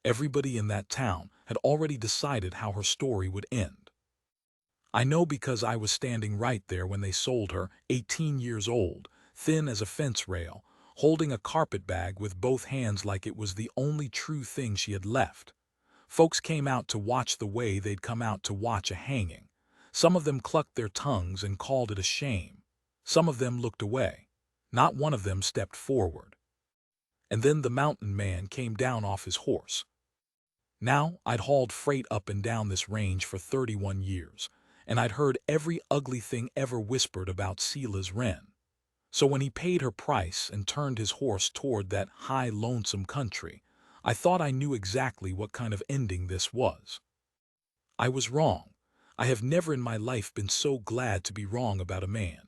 Everybody in that town had already decided how her story would end. I know because I was standing right there when they sold her, 18 years old, thin as a fence rail, holding a carpet bag with both hands like it was the only true thing she had left. Folks came out to watch the way they'd come out to watch a hanging. Some of them clucked their tongues and called it a shame. Some of them looked away. Not one of them stepped forward. And then the mountain man came down off his horse. Now, I'd hauled freight up and down this range for 31 years, and I'd heard every ugly thing ever whispered about Sela's wren. So when he paid her price and turned his horse toward that high, lonesome country, I thought I knew exactly what kind of ending this was. I was wrong. I have never in my life been so glad to be wrong about a man.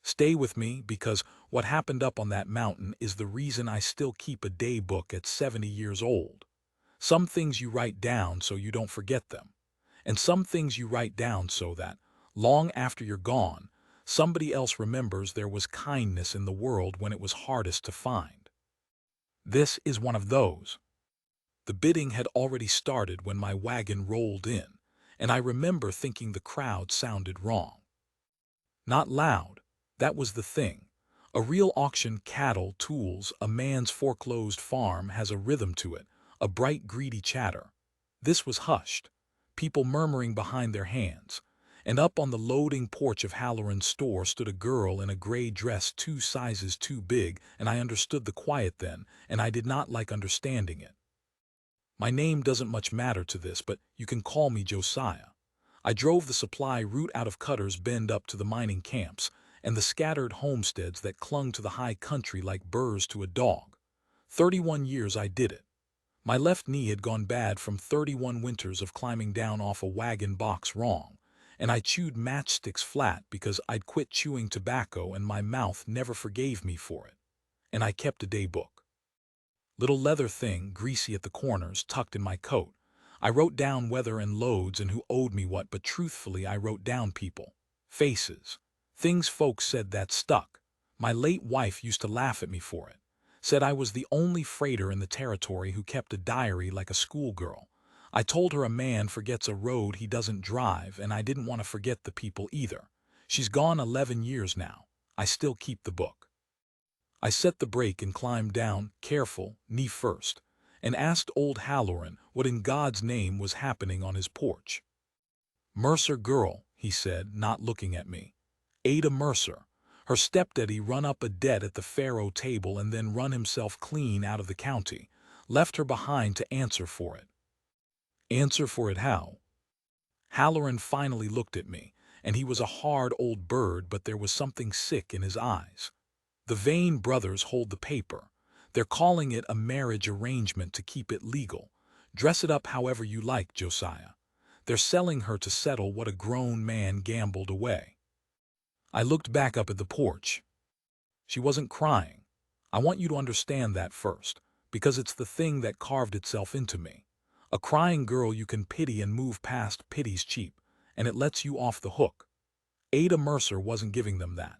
Stay with me, because what happened up on that mountain is the reason I still keep a day book at 70 years old. Some things you write down so you don't forget them, and some things you write down so that, long after you're gone, somebody else remembers there was kindness in the world when it was hardest to find. This is one of those. The bidding had already started when my wagon rolled in, and I remember thinking the crowd sounded wrong. Not loud, that was the thing. A real auction, cattle, tools, a man's foreclosed farm has a rhythm to it, a bright, greedy chatter. This was hushed, people murmuring behind their hands, and up on the loading porch of Halloran's store stood a girl in a gray dress 2 sizes too big, and I understood the quiet then, and I did not like understanding it. My name doesn't much matter to this, but you can call me Josiah. I drove the supply route out of Cutter's Bend up to the mining camps and the scattered homesteads that clung to the high country like burrs to a dog. 31 years I did it. My left knee had gone bad from 31 winters of climbing down off a wagon box wrong, and I chewed matchsticks flat because I'd quit chewing tobacco and my mouth never forgave me for it. And I kept a day book. Little leather thing, greasy at the corners, tucked in my coat. I wrote down weather and loads and who owed me what, but truthfully I wrote down people, faces, things folks said that stuck. My late wife used to laugh at me for it. Said I was the only freighter in the territory who kept a diary like a schoolgirl. I told her a man forgets a road he doesn't drive, and I didn't want to forget the people either. She's gone 11 years now. I still keep the book. I set the brake and climbed down, careful, knee first, and asked old Halloran what in God's name was happening on his porch. Mercer girl, he said, not looking at me. Ada Mercer. Her stepdaddy run up a debt at the faro table and then run himself clean out of the county, left her behind to answer for it. Answer for it how? Halloran finally looked at me, and he was a hard old bird, but there was something sick in his eyes. The Vane brothers hold the paper. They're calling it a marriage arrangement to keep it legal. Dress it up however you like, Josiah. They're selling her to settle what a grown man gambled away. I looked back up at the porch. She wasn't crying. I want you to understand that first, because it's the thing that carved itself into me. A crying girl you can pity and move past. Pity's cheap, and it lets you off the hook. Ada Mercer wasn't giving them that.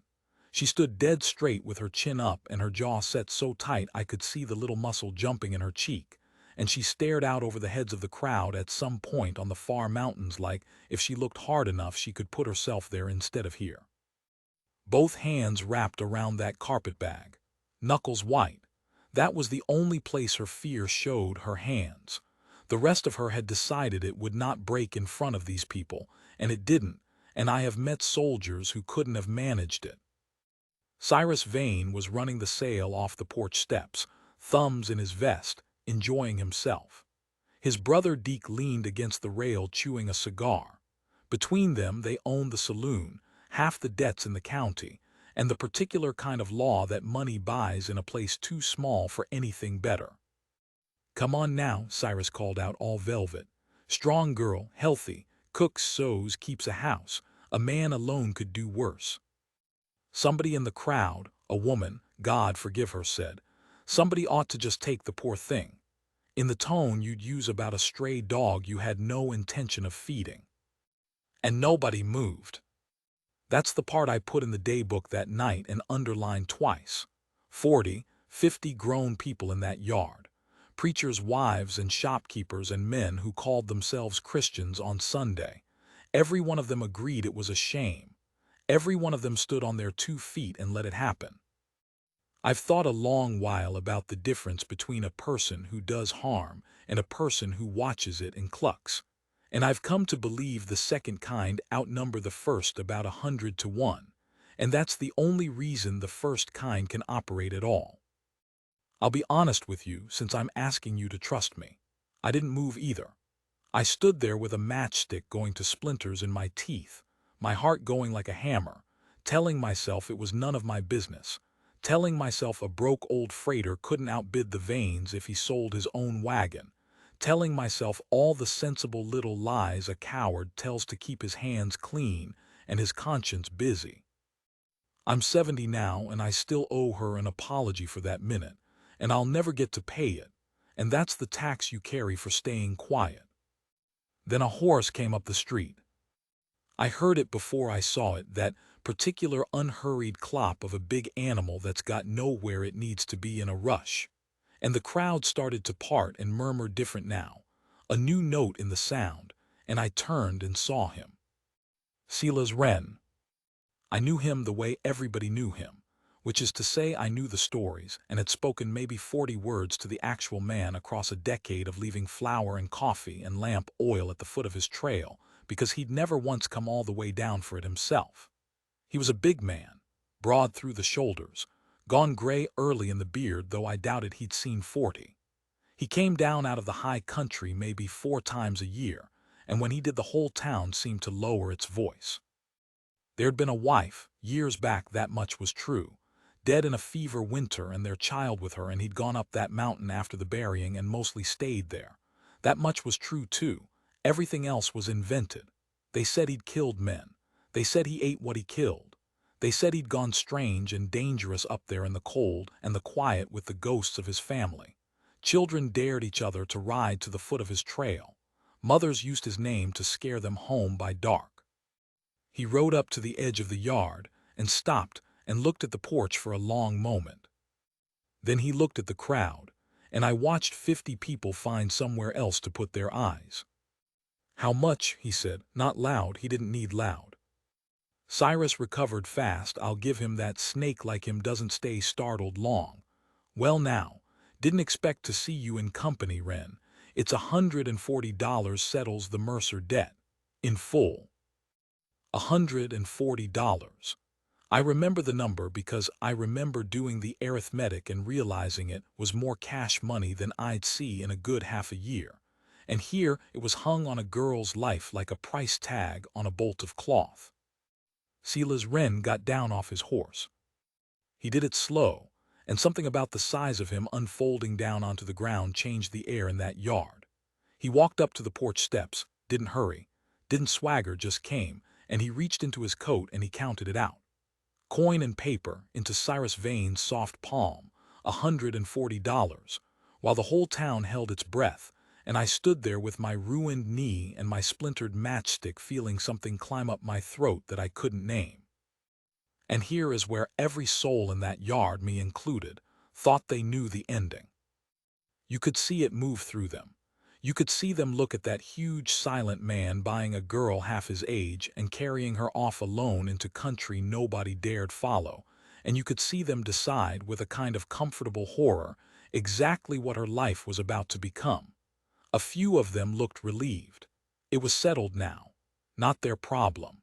She stood dead straight with her chin up and her jaw set so tight I could see the little muscle jumping in her cheek, and she stared out over the heads of the crowd at some point on the far mountains like if she looked hard enough she could put herself there instead of here. Both hands wrapped around that carpet bag, knuckles white. That was the only place her fear showed, her hands. The rest of her had decided it would not break in front of these people, and it didn't, and I have met soldiers who couldn't have managed it. Cyrus Vane was running the sail off the porch steps, thumbs in his vest, enjoying himself. His brother Deke leaned against the rail chewing a cigar. Between them they owned the saloon, half the debts in the county, and the particular kind of law that money buys in a place too small for anything better. "Come on now," Cyrus called out, all velvet. "Strong girl, healthy, cooks, sews, keeps a house. A man alone could do worse." Somebody in the crowd, a woman, God forgive her, said, "Somebody ought to just take the poor thing," in the tone you'd use about a stray dog you had no intention of feeding. And nobody moved. That's the part I put in the day book that night and underlined twice. 40, 50 grown people in that yard. preachers' wives and shopkeepers and men who called themselves Christians on Sunday. Every one of them agreed it was a shame. Every one of them stood on their 2 feet and let it happen. I've thought a long while about the difference between a person who does harm and a person who watches it and clucks, and I've come to believe the second kind outnumber the first about 100 to 1, and that's the only reason the first kind can operate at all. I'll be honest with you since I'm asking you to trust me. I didn't move either. I stood there with a matchstick going to splinters in my teeth, my heart going like a hammer, telling myself it was none of my business, telling myself a broke old freighter couldn't outbid the veins if he sold his own wagon, telling myself all the sensible little lies a coward tells to keep his hands clean and his conscience busy. I'm 70 now and I still owe her an apology for that minute, and I'll never get to pay it, and that's the tax you carry for staying quiet. Then a horse came up the street. I heard it before I saw it, that particular unhurried clop of a big animal that's got nowhere it needs to be in a rush. And the crowd started to part and murmur different now, a new note in the sound, and I turned and saw him. Silas Wren. I knew him the way everybody knew him, which is to say I knew the stories and had spoken maybe 40 words to the actual man across a decade of leaving flour and coffee and lamp oil at the foot of his trail because he'd never once come all the way down for it himself. He was a big man, broad through the shoulders, gone gray early in the beard, though I doubted he'd seen 40. He came down out of the high country maybe 4 times a year, and when he did the whole town seemed to lower its voice. There'd been a wife, years back, that much was true, dead in a fever winter and their child with her, and he'd gone up that mountain after the burying and mostly stayed there. That much was true too. Everything else was invented. They said he'd killed men. They said he ate what he killed. They said he'd gone strange and dangerous up there in the cold and the quiet with the ghosts of his family. Children dared each other to ride to the foot of his trail. Mothers used his name to scare them home by dark. He rode up to the edge of the yard and stopped and looked at the porch for a long moment. Then he looked at the crowd, and I watched 50 people find somewhere else to put their eyes. "How much?" he said, not loud, he didn't need loud. Cyrus recovered fast, I'll give him that. Snake like him doesn't stay startled long. "Well now, didn't expect to see you in company, Wren. It's $140 settles the Mercer debt. In full." $140. I remember the number because I remember doing the arithmetic and realizing it was more cash money than I'd see in a good half a year. And here it was hung on a girl's life like a price tag on a bolt of cloth. Silas Wren got down off his horse. He did it slow, and something about the size of him unfolding down onto the ground changed the air in that yard. He walked up to the porch steps, didn't hurry, didn't swagger, just came, and he reached into his coat and he counted it out. Coin and paper into Cyrus Vane's soft palm, $140, while the whole town held its breath, and I stood there with my ruined knee and my splintered matchstick feeling something climb up my throat that I couldn't name. And here is where every soul in that yard, me included, thought they knew the ending. You could see it move through them. You could see them look at that huge silent man buying a girl half his age and carrying her off alone into country nobody dared follow, and you could see them decide with a kind of comfortable horror exactly what her life was about to become. A few of them looked relieved. It was settled now, not their problem.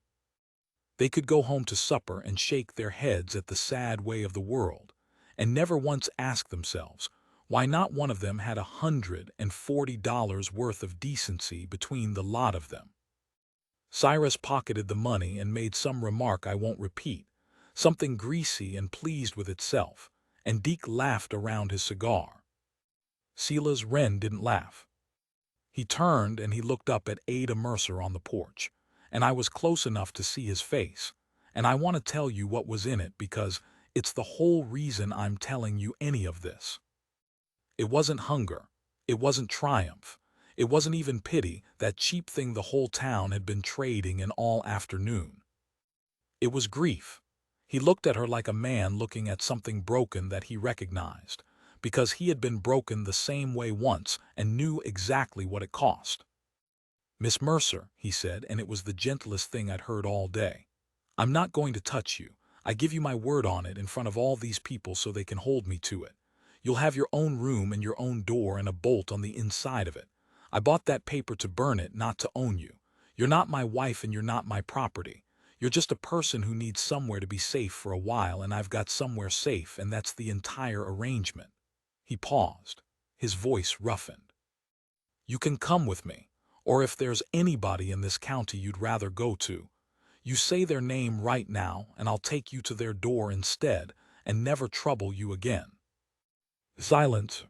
They could go home to supper and shake their heads at the sad way of the world, and never once ask themselves why not one of them had $140 worth of decency between the lot of them. Cyrus pocketed the money and made some remark I won't repeat, something greasy and pleased with itself, and Deke laughed around his cigar. Silas Wren didn't laugh. He turned and he looked up at Ada Mercer on the porch, and I was close enough to see his face, and I want to tell you what was in it because it's the whole reason I'm telling you any of this. It wasn't hunger. It wasn't triumph. It wasn't even pity, that cheap thing the whole town had been trading in all afternoon. It was grief. He looked at her like a man looking at something broken that he recognized, because he had been broken the same way once and knew exactly what it cost. "Miss Mercer," he said, and it was the gentlest thing I'd heard all day. "I'm not going to touch you. I give you my word on it in front of all these people so they can hold me to it. You'll have your own room and your own door and a bolt on the inside of it. I bought that paper to burn it, not to own you. You're not my wife and you're not my property. You're just a person who needs somewhere to be safe for a while, and I've got somewhere safe, and that's the entire arrangement." He paused, his voice roughened. "You can come with me, or if there's anybody in this county you'd rather go to, you say their name right now and I'll take you to their door instead and never trouble you again." Silence.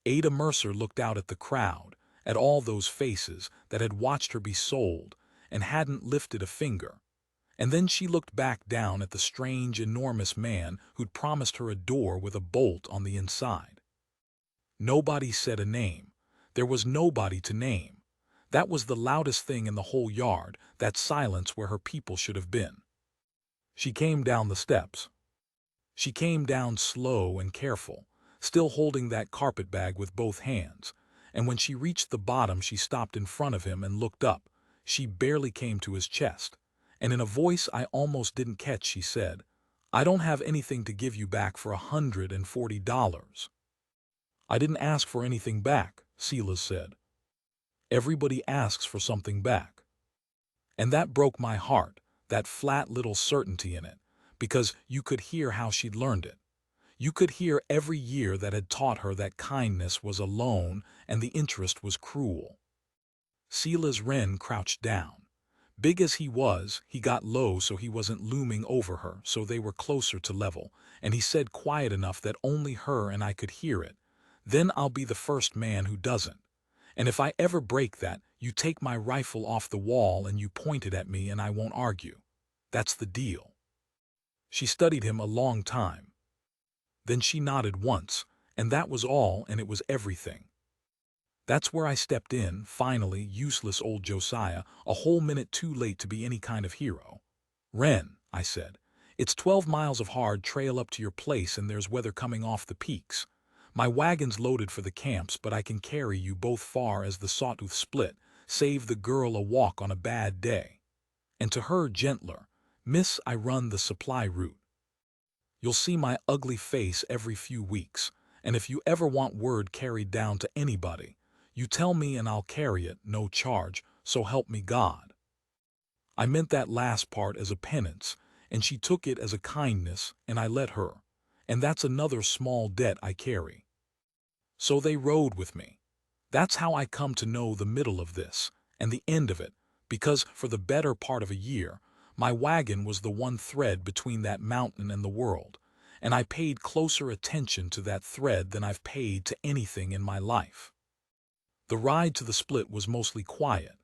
Ada Mercer looked out at the crowd, at all those faces that had watched her be sold and hadn't lifted a finger. And then she looked back down at the strange, enormous man who'd promised her a door with a bolt on the inside. Nobody said a name. There was nobody to name. That was the loudest thing in the whole yard, that silence where her people should have been. She came down the steps. She came down slow and careful, still holding that carpet bag with both hands, and when she reached the bottom she stopped in front of him and looked up. She barely came to his chest, and in a voice I almost didn't catch she said, "I don't have anything to give you back for $140. "I didn't ask for anything back," Silas said. "Everybody asks for something back." And that broke my heart, that flat little certainty in it, because you could hear how she'd learned it. You could hear every year that had taught her that kindness was a loan and the interest was cruel. Silas Wren crouched down. Big as he was, he got low so he wasn't looming over her, so they were closer to level, and he said quiet enough that only her and I could hear it, "Then I'll be the first man who doesn't. And if I ever break that, you take my rifle off the wall and you point it at me and I won't argue. That's the deal." She studied him a long time. Then she nodded once, and that was all, and it was everything. That's where I stepped in, finally, useless old Josiah, a whole minute too late to be any kind of hero. "Wren," I said, "it's 12 miles of hard trail up to your place and there's weather coming off the peaks. My wagon's loaded for the camps, but I can carry you both far as the Sawtooth Split, save the girl a walk on a bad day." And to her gentler, "Miss, I run the supply route. You'll see my ugly face every few weeks, and if you ever want word carried down to anybody, you tell me and I'll carry it, no charge, so help me God." I meant that last part as a penance, and she took it as a kindness, and I let her. And that's another small debt I carry. So they rode with me. That's how I come to know the middle of this, and the end of it, because for the better part of a year, my wagon was the one thread between that mountain and the world, and I paid closer attention to that thread than I've paid to anything in my life. The ride to the Split was mostly quiet.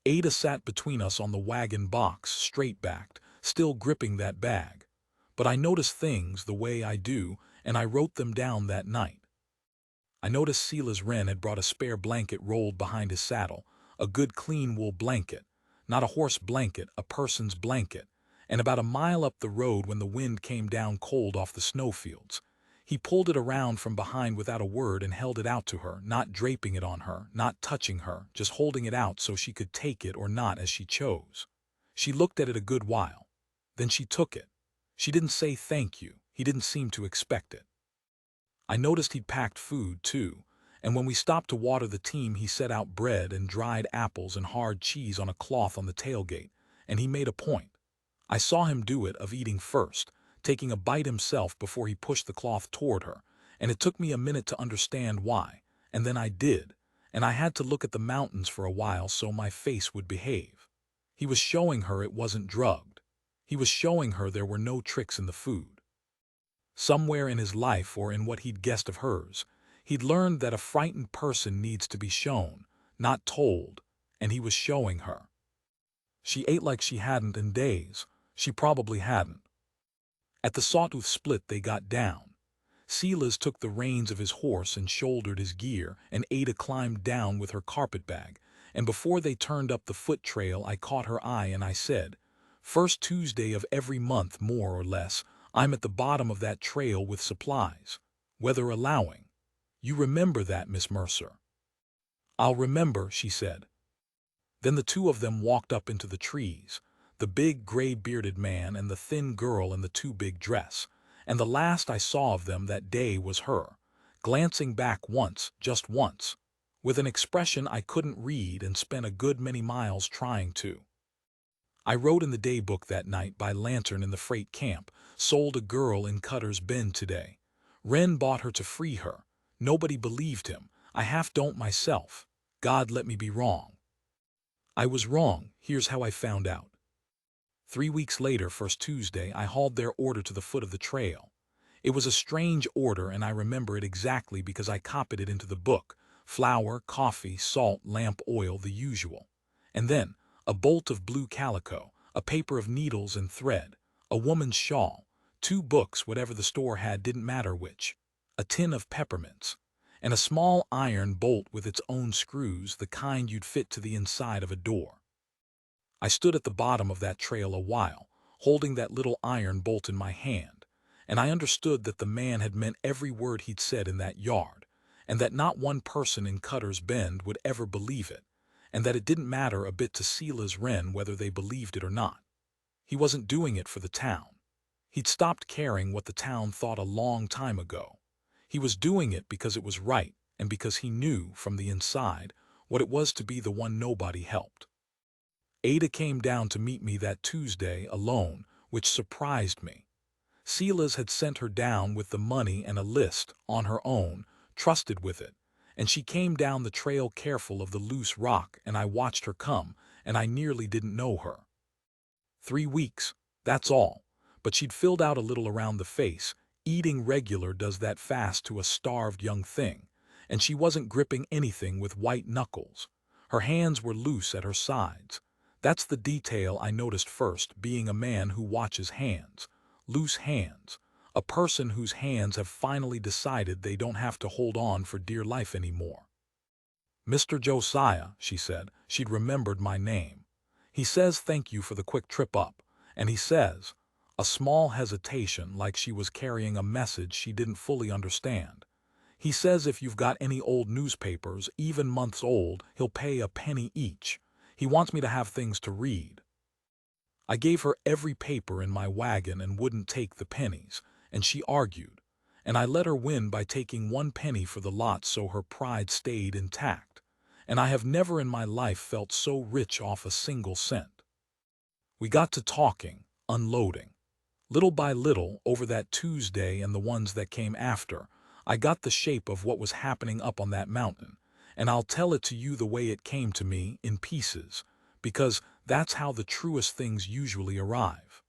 Ada sat between us on the wagon box, straight-backed, still gripping that bag. But I noticed things the way I do, and I wrote them down that night. I noticed Silas Wren had brought a spare blanket rolled behind his saddle, a good clean wool blanket, not a horse blanket, a person's blanket, and about a mile up the road when the wind came down cold off the snowfields, he pulled it around from behind without a word and held it out to her, not draping it on her, not touching her, just holding it out so she could take it or not as she chose. She looked at it a good while. Then she took it. She didn't say thank you. He didn't seem to expect it. I noticed he'd packed food, too, and when we stopped to water the team he set out bread and dried apples and hard cheese on a cloth on the tailgate, and he made a point. I saw him do it, of eating first, taking a bite himself before he pushed the cloth toward her, and it took me a minute to understand why, and then I did, and I had to look at the mountains for a while so my face would behave. He was showing her it wasn't drugged. He was showing her there were no tricks in the food. Somewhere in his life, or in what he'd guessed of hers, he'd learned that a frightened person needs to be shown, not told, and he was showing her. She ate like she hadn't in days. She probably hadn't. At the Sawtooth Split they got down. Silas took the reins of his horse and shouldered his gear, and Ada climbed down with her carpetbag, and before they turned up the foot trail I caught her eye and I said, "First Tuesday of every month, more or less, I'm at the bottom of that trail with supplies. weather allowing. You remember that, Miss Mercer?" "I'll remember," she said. Then the two of them walked up into the trees, the big gray-bearded man and the thin girl in the too big dress, and the last I saw of them that day was her, glancing back once, just once, with an expression I couldn't read and spent a good many miles trying to. I rode in the daybook that night by lantern in the freight camp, sold a girl in Cutter's Bend today. Wren bought her to free her. Nobody believed him. I half don't myself. God let me be wrong. I was wrong. Here's how I found out. 3 weeks later, first Tuesday, I hauled their order to the foot of the trail. It was a strange order, and I remember it exactly because I copied it into the book. Flour, coffee, salt, lamp oil, the usual. And then, a bolt of blue calico, a paper of needles and thread, a woman's shawl, 2 books, whatever the store had, didn't matter which, a tin of peppermints, and a small iron bolt with its own screws, the kind you'd fit to the inside of a door. I stood at the bottom of that trail a while, holding that little iron bolt in my hand, and I understood that the man had meant every word he'd said in that yard, and that not one person in Cutter's Bend would ever believe it, and that it didn't matter a bit to Silas Wren whether they believed it or not. He wasn't doing it for the town. He'd stopped caring what the town thought a long time ago. He was doing it because it was right, and because he knew, from the inside, what it was to be the one nobody helped. Ada came down to meet me that Tuesday alone, which surprised me. Silas had sent her down with the money and a list, on her own, trusted with it, and she came down the trail careful of the loose rock, and I watched her come, and I nearly didn't know her. 3 weeks, that's all, but she'd filled out a little around the face. Eating regular does that fast to a starved young thing, and she wasn't gripping anything with white knuckles. Her hands were loose at her sides. That's the detail I noticed first, being a man who watches hands. Loose hands. A person whose hands have finally decided they don't have to hold on for dear life anymore. "Mr. Josiah," she said. She'd remembered my name. "He says thank you for the quick trip up, and he says," a small hesitation like she was carrying a message she didn't fully understand, "he says if you've got any old newspapers, even months old, he'll pay a penny each. He wants me to have things to read." I gave her every paper in my wagon and wouldn't take the pennies, and she argued, and I let her win by taking 1 penny for the lot so her pride stayed intact, and I have never in my life felt so rich off a single cent. We got to talking, unloading. Little by little, over that Tuesday and the ones that came after, I got the shape of what was happening up on that mountain, and I'll tell it to you the way it came to me, in pieces, because that's how the truest things usually arrive.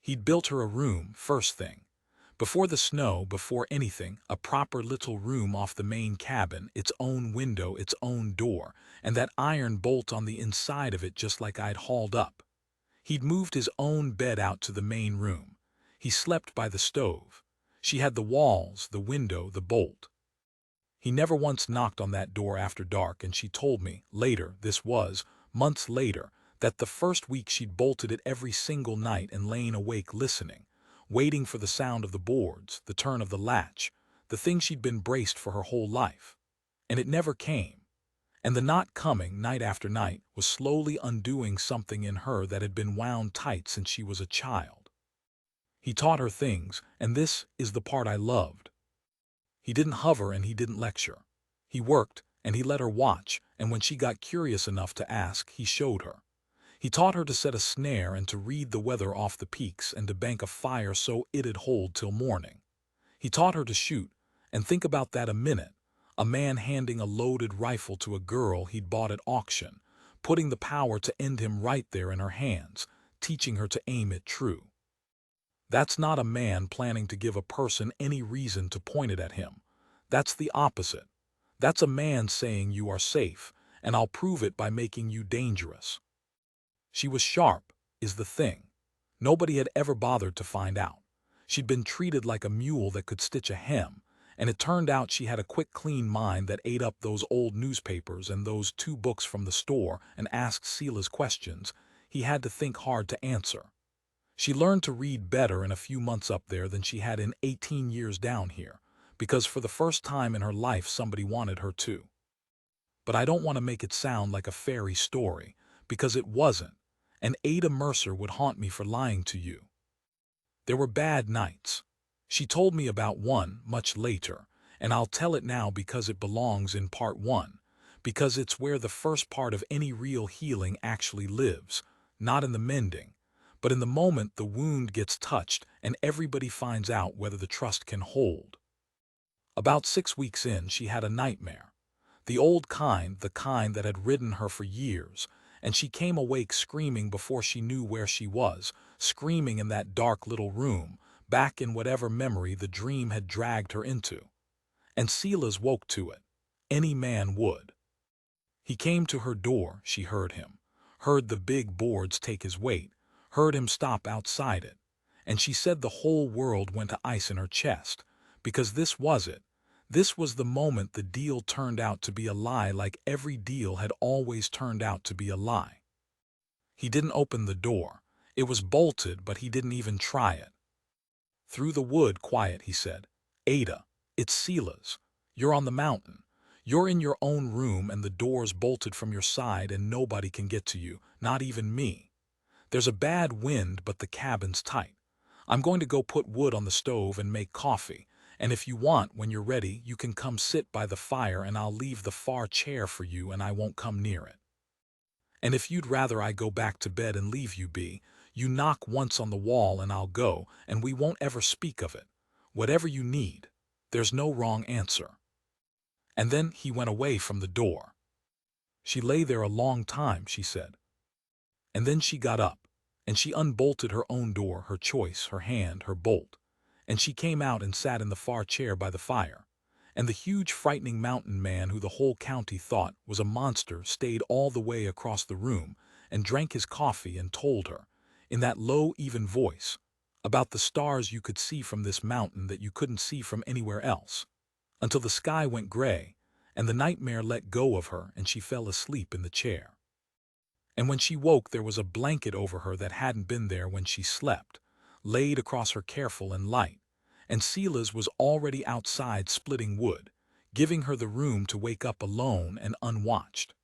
He'd built her a room, first thing. Before the snow, before anything, a proper little room off the main cabin, its own window, its own door, and that iron bolt on the inside of it just like I'd hauled up. He'd moved his own bed out to the main room. He slept by the stove. She had the walls, the window, the bolt. He never once knocked on that door after dark, and she told me, later, this was, months later, that the first week she'd bolted it every single night and lain awake listening, waiting for the sound of the boards, the turn of the latch, the thing she'd been braced for her whole life. And it never came. And the not coming, night after night, was slowly undoing something in her that had been wound tight since she was a child. He taught her things, and this is the part I loved. He didn't hover and he didn't lecture. He worked, and he let her watch, and when she got curious enough to ask, he showed her. He taught her to set a snare and to read the weather off the peaks and to bank a fire so it'd hold till morning. He taught her to shoot, and think about that a minute. A man handing a loaded rifle to a girl he'd bought at auction, putting the power to end him right there in her hands, teaching her to aim it true. That's not a man planning to give a person any reason to point it at him. That's the opposite. That's a man saying you are safe, and I'll prove it by making you dangerous. She was sharp, is the thing. Nobody had ever bothered to find out. She'd been treated like a mule that could stitch a hem, and it turned out she had a quick, clean mind that ate up those old newspapers and those 2 books from the store and asked Silas questions he had to think hard to answer. She learned to read better in a few months up there than she had in 18 years down here, because for the first time in her life somebody wanted her to. But I don't want to make it sound like a fairy story, because it wasn't, and Ada Mercer would haunt me for lying to you. There were bad nights. She told me about one much later, and I'll tell it now because it belongs in part one, because it's where the first part of any real healing actually lives, not in the mending, but in the moment the wound gets touched and everybody finds out whether the trust can hold. About 6 weeks in, she had a nightmare. The kind that had ridden her for years, and she came awake screaming before she knew where she was, screaming in that dark little room, back in whatever memory the dream had dragged her into. And Silas woke to it. Any man would. He came to her door, she heard him, heard the big boards take his weight, heard him stop outside it, and she said the whole world went to ice in her chest, because this was it. This was the moment the deal turned out to be a lie, like every deal had always turned out to be a lie. He didn't open the door. It was bolted, but he didn't even try it. Through the wood, quiet, he said, "Ada, it's Silas. You're on the mountain. You're in your own room and the door's bolted from your side and nobody can get to you, not even me. There's a bad wind, but the cabin's tight. I'm going to go put wood on the stove and make coffee, and if you want, when you're ready, you can come sit by the fire and I'll leave the far chair for you and I won't come near it. And if you'd rather I go back to bed and leave you be, you knock once on the wall and I'll go, and we won't ever speak of it. Whatever you need. There's no wrong answer." And then he went away from the door. She lay there a long time, she said. And then she got up, and she unbolted her own door, her choice, her hand, her bolt. And she came out and sat in the far chair by the fire. And the huge frightening mountain man who the whole county thought was a monster stayed all the way across the room and drank his coffee and told her, in that low, even voice, about the stars you could see from this mountain that you couldn't see from anywhere else, until the sky went gray and the nightmare let go of her and she fell asleep in the chair. And when she woke, there was a blanket over her that hadn't been there when she slept, laid across her careful and light, and Silas was already outside splitting wood, giving her the room to wake up alone and unwatched.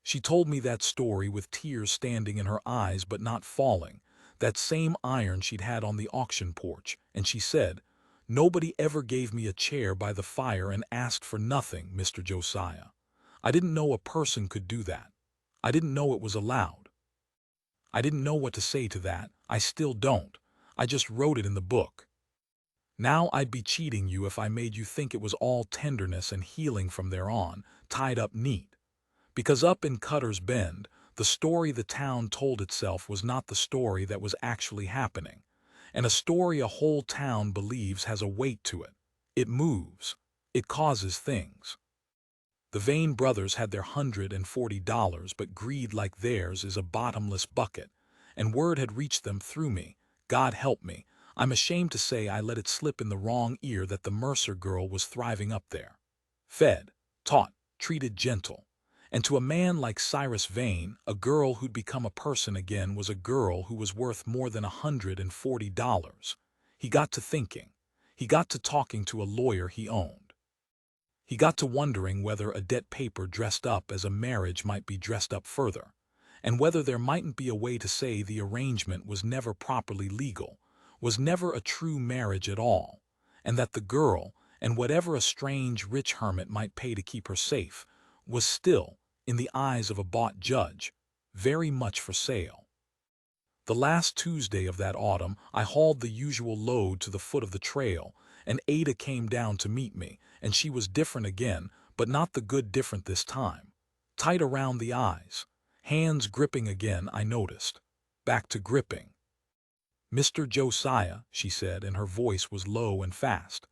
She told me that story with tears standing in her eyes but not falling, that same iron she'd had on the auction porch, and she said, "Nobody ever gave me a chair by the fire and asked for nothing, Mr. Josiah. I didn't know a person could do that. I didn't know it was allowed. I didn't know what to say to that. I still don't. I just wrote it in the book. Now I'd be cheating you if I made you think it was all tenderness and healing from there on, tied up neat. Because up in Cutter's Bend, the story the town told itself was not the story that was actually happening. And a story a whole town believes has a weight to it. It moves. It causes things. The Vane brothers had their $140, but greed like theirs is a bottomless bucket, and word had reached them through me. God help me, I'm ashamed to say I let it slip in the wrong ear that the Mercer girl was thriving up there. Fed, taught, treated gentle. And to a man like Cyrus Vane, a girl who'd become a person again was a girl who was worth more than $140. He got to thinking. He got to talking to a lawyer he owned. He got to wondering whether a debt paper dressed up as a marriage might be dressed up further, and whether there mightn't be a way to say the arrangement was never properly legal, was never a true marriage at all, and that the girl, and whatever a strange rich hermit might pay to keep her safe, was still, in the eyes of a bought judge, very much for sale. The last Tuesday of that autumn, I hauled the usual load to the foot of the trail, and Ada came down to meet me, and she was different again, but not the good different this time. Tight around the eyes. Hands gripping again, I noticed. Back to gripping. "Mr. Josiah," she said, and her voice was low and fast.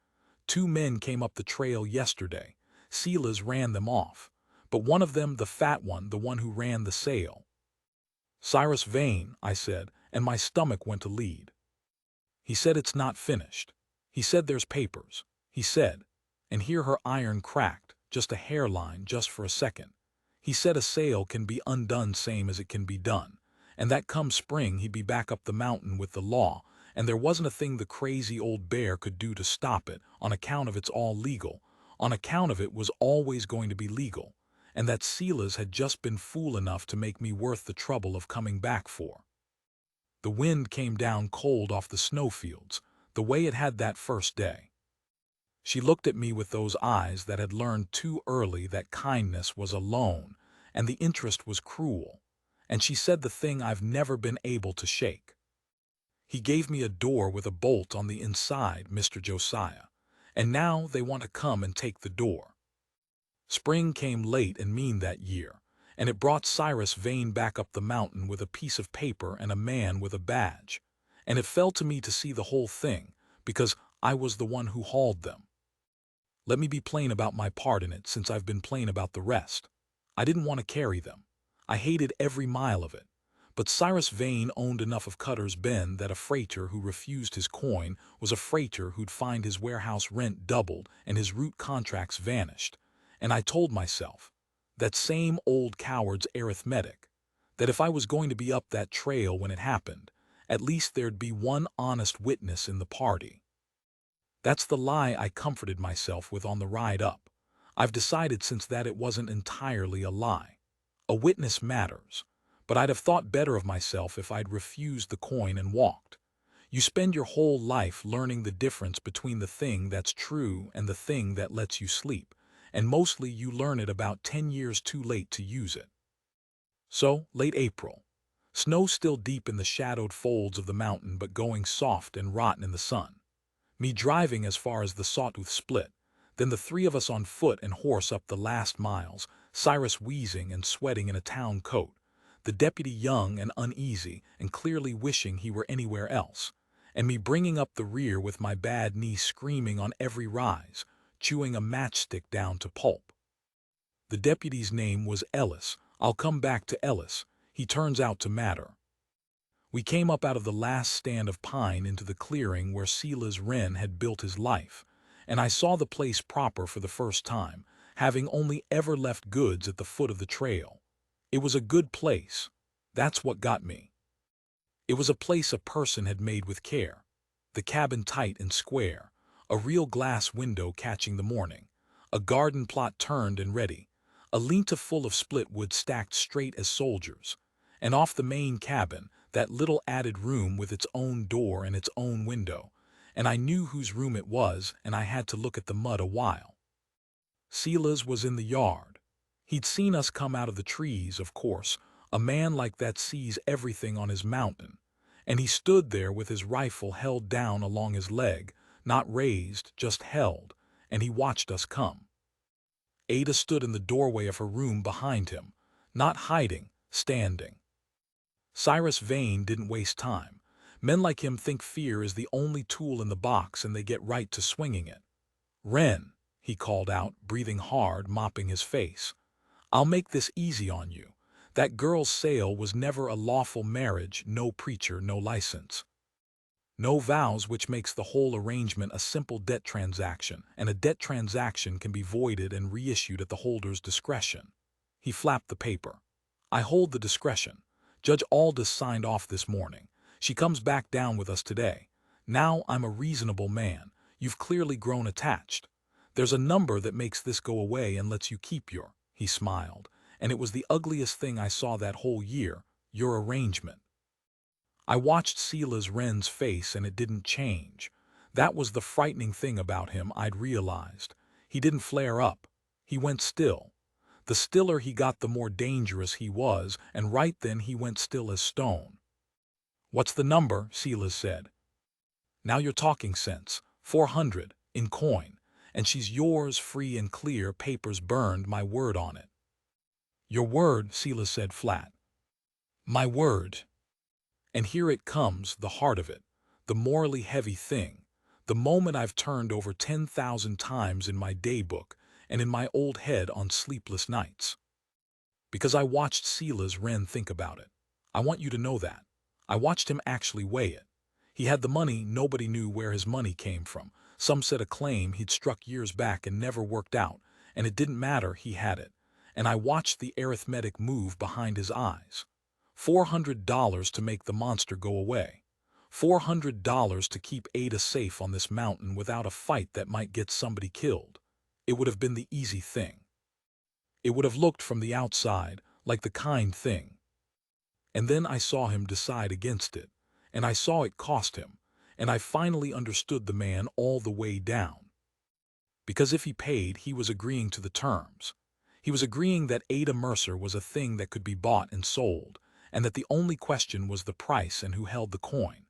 "Two men came up the trail yesterday. Silas ran them off. But one of them, the fat one, the one who ran the sale." "Cyrus Vane," I said, and my stomach went to lead. "He said it's not finished. He said there's papers. He said," and here her iron cracked, just a hairline, just for a second. "He said a sale can be undone same as it can be done, and that come spring he'd be back up the mountain with the law, and there wasn't a thing the crazy old bear could do to stop it, on account of it's all legal, on account of it was always going to be legal, and that Silas had just been fool enough to make me worth the trouble of coming back for. The wind came down cold off the snowfields, the way it had that first day. She looked at me with those eyes that had learned too early that kindness was a loan, and the interest was cruel, and she said the thing I've never been able to shake. He gave me a door with a bolt on the inside, Mr. Josiah, and now they want to come and take the door. Spring came late and mean that year, and it brought Cyrus Vane back up the mountain with a piece of paper and a man with a badge, and it fell to me to see the whole thing, because I was the one who hauled them. Let me be plain about my part in it, since I've been plain about the rest. I didn't want to carry them. I hated every mile of it. But Cyrus Vane owned enough of Cutter's Bend that a freighter who refused his coin was a freighter who'd find his warehouse rent doubled and his route contracts vanished. And I told myself, that same old coward's arithmetic, that if I was going to be up that trail when it happened, at least there'd be one honest witness in the party. That's the lie I comforted myself with on the ride up. I've decided since that it wasn't entirely a lie. A witness matters, but I'd have thought better of myself if I'd refused the coin and walked. You spend your whole life learning the difference between the thing that's true and the thing that lets you sleep, and mostly you learn it about 10 years too late to use it. So, late April. Snow still deep in the shadowed folds of the mountain but going soft and rotten in the sun. Me driving as far as the Sawtooth Split, then the three of us on foot and horse up the last miles, Cyrus wheezing and sweating in a town coat, the deputy young and uneasy and clearly wishing he were anywhere else, and me bringing up the rear with my bad knee screaming on every rise, chewing a matchstick down to pulp. The deputy's name was Ellis. I'll come back to Ellis. He turns out to matter. We came up out of the last stand of pine into the clearing where Silas Wren had built his life, and I saw the place proper for the first time, having only ever left goods at the foot of the trail. It was a good place. That's what got me. It was a place a person had made with care. The cabin tight and square, a real glass window catching the morning, a garden plot turned and ready, a lean-to full of split wood stacked straight as soldiers, and off the main cabin, that little added room with its own door and its own window, and I knew whose room it was, and I had to look at the mud a while. Silas was in the yard. He'd seen us come out of the trees, of course. A man like that sees everything on his mountain, and he stood there with his rifle held down along his leg, not raised, just held, and he watched us come. Ada stood in the doorway of her room behind him, not hiding, standing. Cyrus Vane didn't waste time. Men like him think fear is the only tool in the box and they get right to swinging it. "Wren," he called out, breathing hard, mopping his face, "I'll make this easy on you. That girl's sale was never a lawful marriage, no preacher, no license. No vows, which makes the whole arrangement a simple debt transaction, and a debt transaction can be voided and reissued at the holder's discretion." He flapped the paper. "I hold the discretion. Judge Aldous signed off this morning. She comes back down with us today. Now I'm a reasonable man. You've clearly grown attached. There's a number that makes this go away and lets you keep your—" he smiled, and it was the ugliest thing I saw that whole year, "your arrangement." I watched Silas Wren's face and it didn't change. That was the frightening thing about him, I'd realized. He didn't flare up. He went still. The stiller he got, the more dangerous he was, and right then he went still as stone. "What's the number?" Silas said. "Now you're talking sense. 400, in coin, and she's yours free and clear, papers burned, my word on it." "Your word," Silas said flat. "My word." And here it comes, the heart of it, the morally heavy thing, the moment I've turned over 10,000 times in my daybook and in my old head on sleepless nights. Because I watched Silas Wren think about it. I want you to know that. I watched him actually weigh it. He had the money, nobody knew where his money came from. Some said a claim he'd struck years back and never worked out, and it didn't matter, he had it. And I watched the arithmetic move behind his eyes. $400 to make the monster go away. $400 to keep Ada safe on this mountain without a fight that might get somebody killed. It would have been the easy thing. It would have looked from the outside like the kind thing. And then I saw him decide against it, and I saw it cost him, and I finally understood the man all the way down. Because if he paid, he was agreeing to the terms. He was agreeing that Ada Mercer was a thing that could be bought and sold, and that the only question was the price and who held the coin.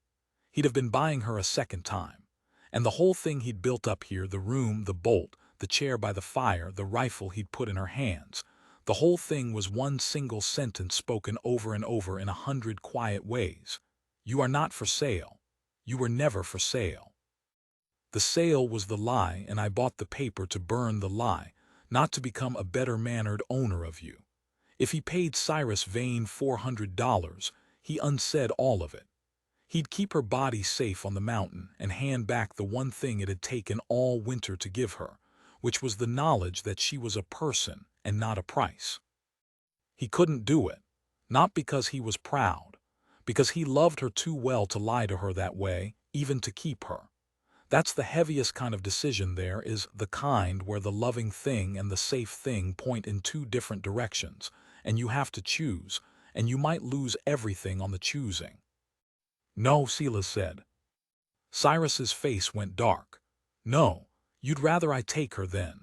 He'd have been buying her a second time. And the whole thing he'd built up here, the room, the bolt, the chair by the fire, the rifle he'd put in her hands, the whole thing was one single sentence spoken over and over in 100 quiet ways. You are not for sale. You were never for sale. The sale was the lie, and I bought the paper to burn the lie, not to become a better-mannered owner of you. If he paid Cyrus Vane $400, he unsaid all of it. He'd keep her body safe on the mountain and hand back the one thing it had taken all winter to give her, which was the knowledge that she was a person and not a price. He couldn't do it, not because he was proud, because he loved her too well to lie to her that way, even to keep her. That's the heaviest kind of decision. There is the kind where the loving thing and the safe thing point in two different directions, and you have to choose, and you might lose everything on the choosing. No, Silas said. Cyrus's face went dark. No, you'd rather I take her then,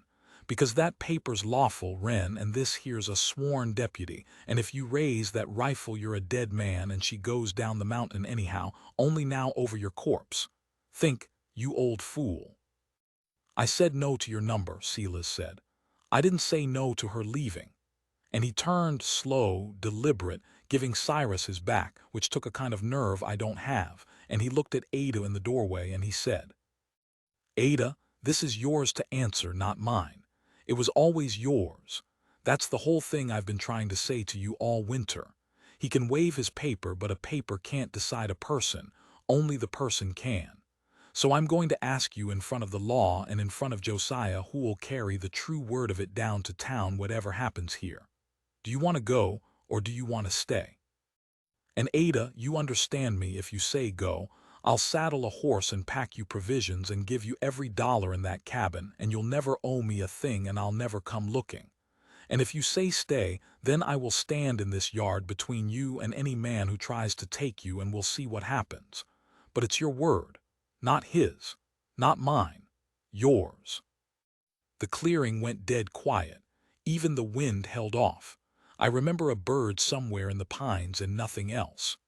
because that paper's lawful, Wren, and this here's a sworn deputy, and if you raise that rifle you're a dead man, and she goes down the mountain anyhow, only now over your corpse. Think, you old fool. I said no to your number, Silas said. I didn't say no to her leaving. And he turned, slow, deliberate, giving Cyrus his back, which took a kind of nerve I don't have, and he looked at Ada in the doorway and he said, Ada, this is yours to answer, not mine. It was always yours. That's the whole thing I've been trying to say to you all winter. He can wave his paper, but a paper can't decide a person. Only the person can. So I'm going to ask you in front of the law and in front of Josiah who will carry the true word of it down to town whatever happens here. Do you want to go, or do you want to stay? And Ada, you understand me, if you say go, I'll saddle a horse and pack you provisions and give you every dollar in that cabin, and you'll never owe me a thing and I'll never come looking. And if you say stay, then I will stand in this yard between you and any man who tries to take you, and we'll see what happens. But it's your word, not his, not mine, yours. The clearing went dead quiet. Even the wind held off. I remember a bird somewhere in the pines and nothing else.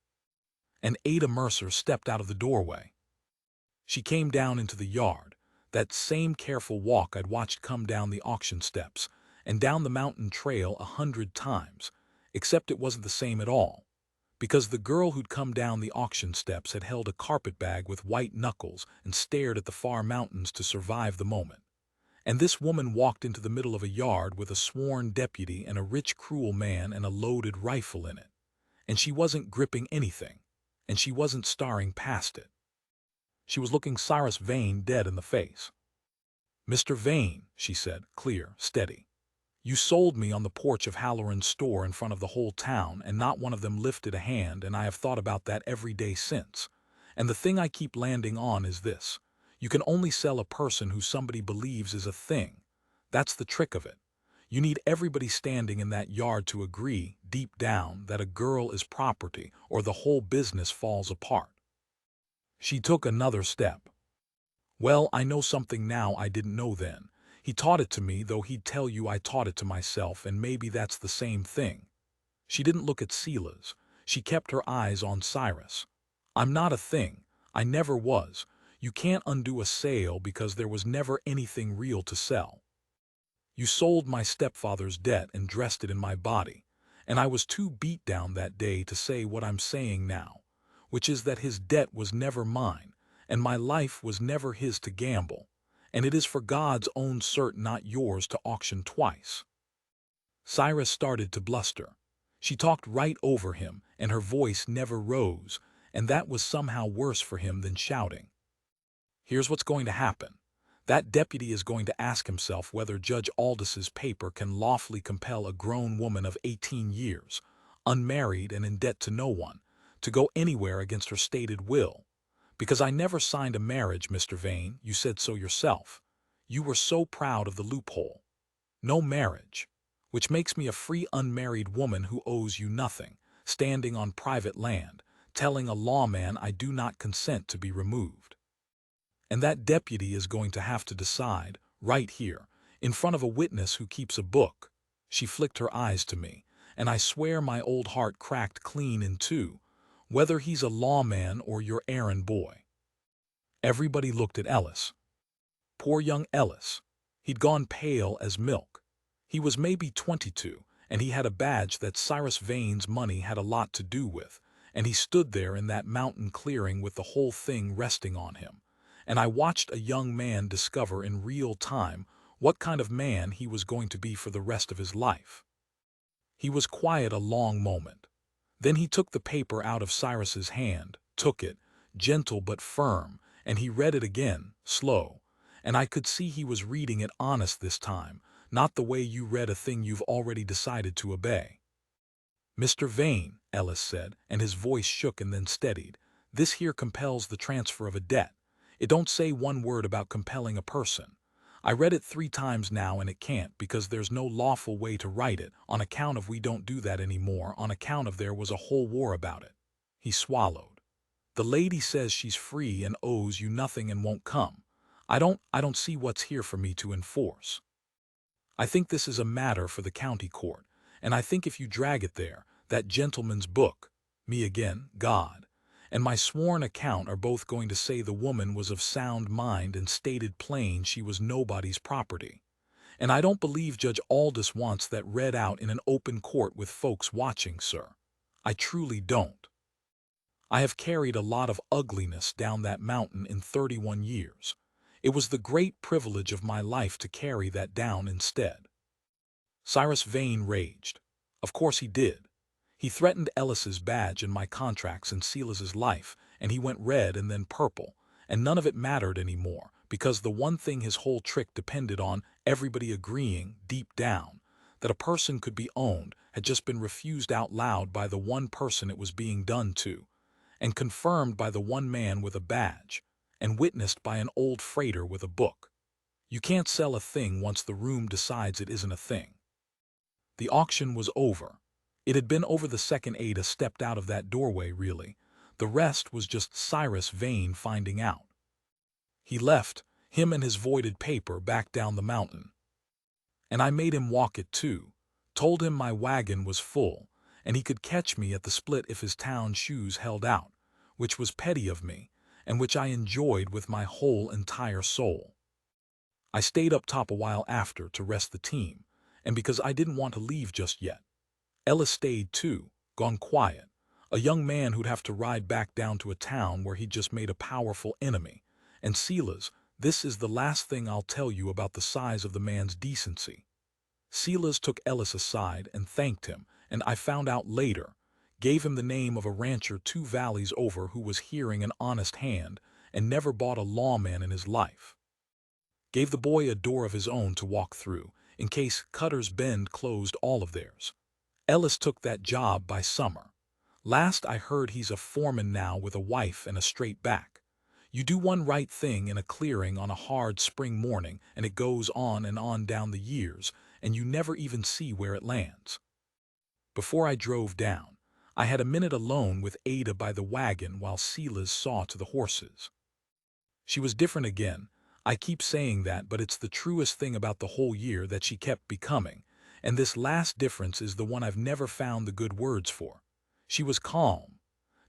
And Ada Mercer stepped out of the doorway. She came down into the yard, that same careful walk I'd watched come down the auction steps, and down the mountain trail 100 times, except it wasn't the same at all, because the girl who'd come down the auction steps had held a carpetbag with white knuckles and stared at the far mountains to survive the moment. And this woman walked into the middle of a yard with a sworn deputy and a rich, cruel man and a loaded rifle in it. And she wasn't gripping anything, and she wasn't staring past it. She was looking Cyrus Vane dead in the face. Mr. Vane, she said, clear, steady. You sold me on the porch of Halloran's store in front of the whole town, and not one of them lifted a hand, and I have thought about that every day since. And the thing I keep landing on is this. You can only sell a person who somebody believes is a thing. That's the trick of it. You need everybody standing in that yard to agree, deep down, that a girl is property, or the whole business falls apart. She took another step. Well, I know something now I didn't know then. He taught it to me, though he'd tell you I taught it to myself, and maybe that's the same thing. She didn't look at Silas. She kept her eyes on Cyrus. I'm not a thing. I never was. You can't undo a sale because there was never anything real to sell. You sold my stepfather's debt and dressed it in my body, and I was too beat down that day to say what I'm saying now, which is that his debt was never mine, and my life was never his to gamble, and it is for God's own cert, not yours, to auction twice. Cyrus started to bluster. She talked right over him, and her voice never rose, and that was somehow worse for him than shouting. Here's what's going to happen. That deputy is going to ask himself whether Judge Aldous' paper can lawfully compel a grown woman of 18 years, unmarried and in debt to no one, to go anywhere against her stated will. Because I never signed a marriage, Mr. Vane, you said so yourself. You were so proud of the loophole. No marriage. Which makes me a free unmarried woman who owes you nothing, standing on private land, telling a lawman I do not consent to be removed. And that deputy is going to have to decide, right here, in front of a witness who keeps a book. She flicked her eyes to me, and I swear my old heart cracked clean in two, whether he's a lawman or your errand boy. Everybody looked at Ellis. Poor young Ellis. He'd gone pale as milk. He was maybe 22, and he had a badge that Cyrus Vane's money had a lot to do with, and he stood there in that mountain clearing with the whole thing resting on him. And I watched a young man discover in real time what kind of man he was going to be for the rest of his life. He was quiet a long moment. Then he took the paper out of Cyrus's hand, took it, gentle but firm, and he read it again, slow. And I could see he was reading it honest this time, not the way you read a thing you've already decided to obey. Mr. Vane, Ellis said, and his voice shook and then steadied, this here compels the transfer of a debt. It don't say one word about compelling a person. I read it 3 times now and it can't because there's no lawful way to write it, on account of we don't do that anymore, on account of there was a whole war about it. He swallowed. The lady says she's free and owes you nothing and won't come. I don't see what's here for me to enforce. I think this is a matter for the county court, and I think if you drag it there, that gentleman's book, me again, God, and my sworn account are both going to say the woman was of sound mind and stated plain she was nobody's property. And I don't believe Judge Aldous wants that read out in an open court with folks watching, sir. I truly don't. I have carried a lot of ugliness down that mountain in 31 years. It was the great privilege of my life to carry that down instead. Cyrus Vane raged. Of course he did. He threatened Ellis's badge and my contracts and Silas's life, and he went red and then purple, and none of it mattered anymore, because the one thing his whole trick depended on, everybody agreeing, deep down, that a person could be owned, had just been refused out loud by the one person it was being done to, and confirmed by the one man with a badge, and witnessed by an old freighter with a book. You can't sell a thing once the room decides it isn't a thing. The auction was over. It had been over the second Ada stepped out of that doorway, really. The rest was just Cyrus Vane finding out. He left, him and his voided paper, back down the mountain. And I made him walk it too, told him my wagon was full, and he could catch me at the split if his town shoes held out, which was petty of me, and which I enjoyed with my whole entire soul. I stayed up top a while after to rest the team, and because I didn't want to leave just yet. Ellis stayed too, gone quiet, a young man who'd have to ride back down to a town where he'd just made a powerful enemy. And Silas, this is the last thing I'll tell you about the size of the man's decency. Silas took Ellis aside and thanked him, and I found out later, gave him the name of a rancher 2 valleys over who was hearing an honest hand and never bought a lawman in his life. Gave the boy a door of his own to walk through, in case Cutter's Bend closed all of theirs. Ellis took that job by summer. Last I heard he's a foreman now with a wife and a straight back. You do one right thing in a clearing on a hard spring morning, and it goes on and on down the years, and you never even see where it lands. Before I drove down, I had a minute alone with Ada by the wagon while Silas saw to the horses. She was different again. I keep saying that, but it's the truest thing about the whole year that she kept becoming, and this last difference is the one I've never found the good words for. She was calm.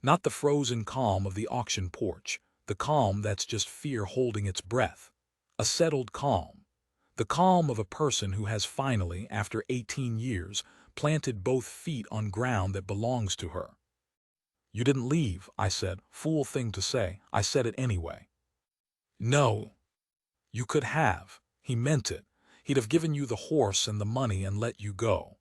Not the frozen calm of the auction porch, the calm that's just fear holding its breath. A settled calm. The calm of a person who has finally, after 18 years, planted both feet on ground that belongs to her. You didn't leave, I said. Fool thing to say. I said it anyway. No. You could have. He meant it. He'd have given you the horse and the money and let you go.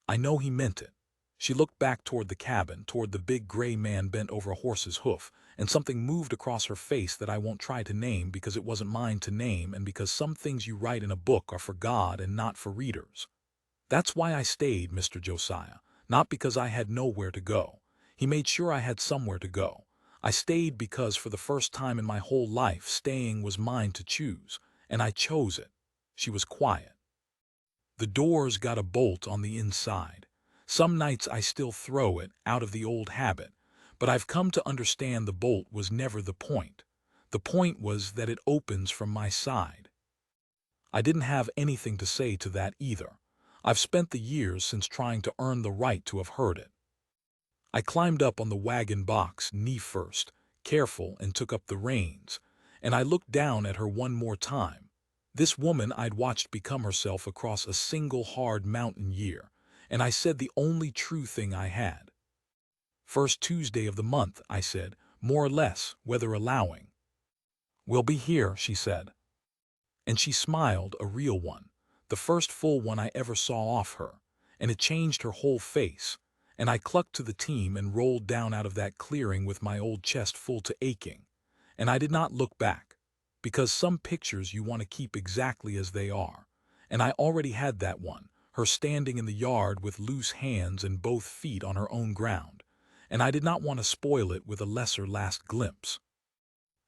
I know he meant it. She looked back toward the cabin, toward the big gray man bent over a horse's hoof, and something moved across her face that I won't try to name because it wasn't mine to name and because some things you write in a book are for God and not for readers. That's why I stayed, Mr. Josiah, not because I had nowhere to go. He made sure I had somewhere to go. I stayed because for the first time in my whole life, staying was mine to choose, and I chose it. She was quiet. The door's got a bolt on the inside. Some nights I still throw it out of the old habit, but I've come to understand the bolt was never the point. The point was that it opens from my side. I didn't have anything to say to that either. I've spent the years since trying to earn the right to have heard it. I climbed up on the wagon box, knee first, careful, and took up the reins, and I looked down at her one more time. This woman I'd watched become herself across a single hard mountain year, and I said the only true thing I had. "First Tuesday of the month," I said, more or less, weather allowing. "We'll be here," she said. And she smiled, a real one, the first full one I ever saw off her, and it changed her whole face, and I clucked to the team and rolled down out of that clearing with my old chest full to aching, and I did not look back, because some pictures you want to keep exactly as they are, and I already had that one, her standing in the yard with loose hands and both feet on her own ground, and I did not want to spoil it with a lesser last glimpse.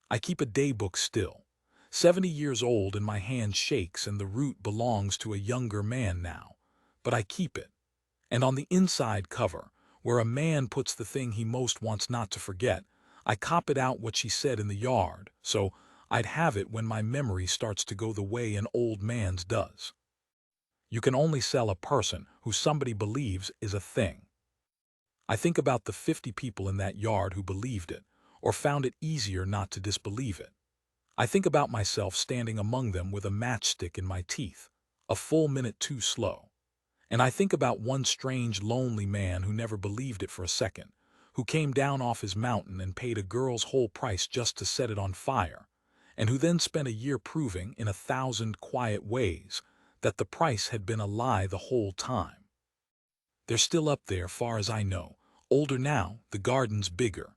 I keep a daybook still. 70 years old and my hand shakes and the root belongs to a younger man now. But I keep it. And on the inside cover, where a man puts the thing he most wants not to forget, I copied out what she said in the yard, so I'd have it when my memory starts to go the way an old man's does. You can only sell a person who somebody believes is a thing. I think about the 50 people in that yard who believed it, or found it easier not to disbelieve it. I think about myself standing among them with a matchstick in my teeth, a full minute too slow. And I think about one strange, lonely man who never believed it for a second, who came down off his mountain and paid a girl's whole price just to set it on fire, and who then spent a year proving, in 1,000 quiet ways, that the price had been a lie the whole time. They're still up there, far as I know, older now, the garden's bigger,